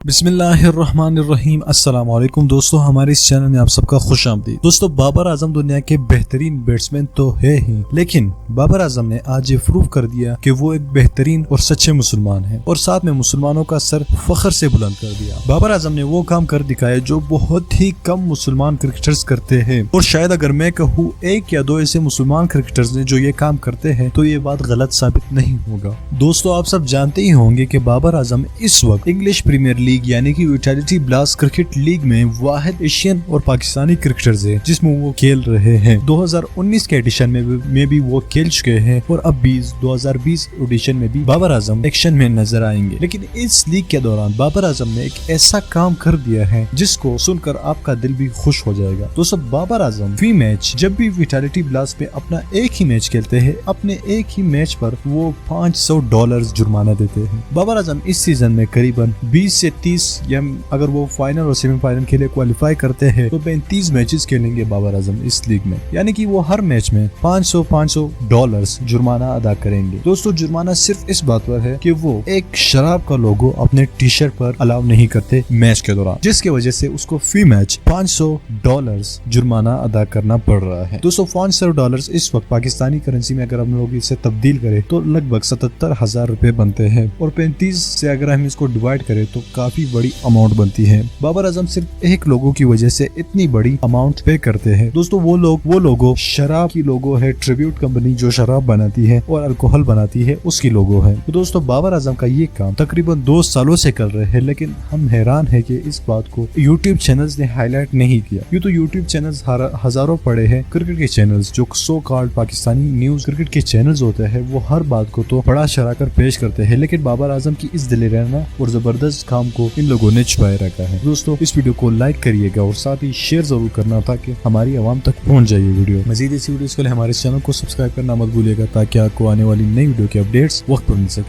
बिस्मिल्लाहिर्रहमानिर्रहीम। अस्सलाम वालेकुम दोस्तों, हमारे इस चैनल में आप सबका खुश आमदीद। दोस्तों, बाबर आजम दुनिया के बेहतरीन बैट्समैन तो है ही, लेकिन बाबर आजम ने आज ये प्रूव कर दिया कि वो एक बेहतरीन और सच्चे मुसलमान हैं और साथ में मुसलमानों का सर फख्र से बुलंद कर दिया। बाबर आजम ने वो काम कर दिखाया जो बहुत ही कम मुसलमान क्रिकेटर्स करते हैं, और शायद अगर मैं कहूँ एक या दो ऐसे मुसलमान क्रिकेटर्स ने जो ये काम करते हैं तो ये बात गलत साबित नहीं होगा। दोस्तों, आप सब जानते ही होंगे कि बाबर आजम इस वक्त इंग्लिश प्रीमियर लीग यानी कि विटालिटी ब्लास्ट क्रिकेट लीग में वाहिद एशियन और पाकिस्तानी क्रिकेटर्स हैं जिसमें वो खेल रहे हैं। 2019 के एडिशन में भी वो खेल चुके हैं और अब 2020 एडिशन में भी बाबर आजम एक्शन में नजर आएंगे। लेकिन इस लीग के दौरान बाबर आजम ने एक ऐसा काम कर दिया है जिसको सुनकर आपका दिल भी खुश हो जाएगा। दोस्तों, बाबर आजम फी मैच जब भी विटालिटी ब्लास्ट में अपना एक ही मैच खेलते हैं, अपने एक ही मैच पर वो $500 जुर्माना देते हैं। बाबर आजम इस सीजन में करीबन 20 से 30 या अगर वो फाइनल और सेमीफाइनल के लिए क्वालिफाई करते हैं तो 35 मैचेस खेलेंगे बाबर आजम इस लीग में, यानी कि वो हर मैच में $500 जुर्माना अदा करेंगे। दोस्तों, जुर्माना सिर्फ इस बात पर है कि वो एक शराब का लोगो अपने टी शर्ट पर अलाउ नहीं करते मैच के दौरान, जिसकी वजह से उसको फी मैच $500 जुर्माना अदा करना पड़ रहा है। दोस्तों, $500 इस वक्त पाकिस्तानी करेंसी में अगर हम लोग इसे तब्दील करें तो लगभग 77,000 रुपए बनते हैं, और 35 से अगर हम इसको डिवाइड करें तो काफी बड़ी अमाउंट बनती है। बाबर आजम सिर्फ एक लोगों की वजह से इतनी बड़ी अमाउंट पे करते हैं। दोस्तों, वो लोगो शराब की लोगो है, ट्रिब्यूट कंपनी जो शराब बनाती है और अल्कोहल बनाती है उसकी लोगो है। तो दोस्तों, बाबर आजम का ये काम तकरीबन 2 सालों से कर रहे हैं, लेकिन हम हैरान है कि इस बात को यूट्यूब चैनल्स ने हाईलाइट नहीं किया। ये तो यूट्यूब चैनल्स हजारों पड़े हैं, क्रिकेट के चैनल्स जो so called Pakistani news cricket के चैनल्स होते हैं वो हर बात को तो बड़ा चढ़ा कर पेश करते हैं, लेकिन बाबर आजम की इस दिलेराना और जबरदस्त काम को इन लोगों ने छुपाए रखा है। दोस्तों, इस वीडियो को लाइक करिएगा और साथ ही शेयर जरूर करना ताकि हमारी आवाम तक पहुंच जाए ये वीडियो। मजीद ऐसी वीडियोस के लिए हमारे चैनल को सब्सक्राइब करना मत भूलिएगा ताकि आपको आने वाली नई वीडियो के अपडेट्स वक्त पर मिल सके।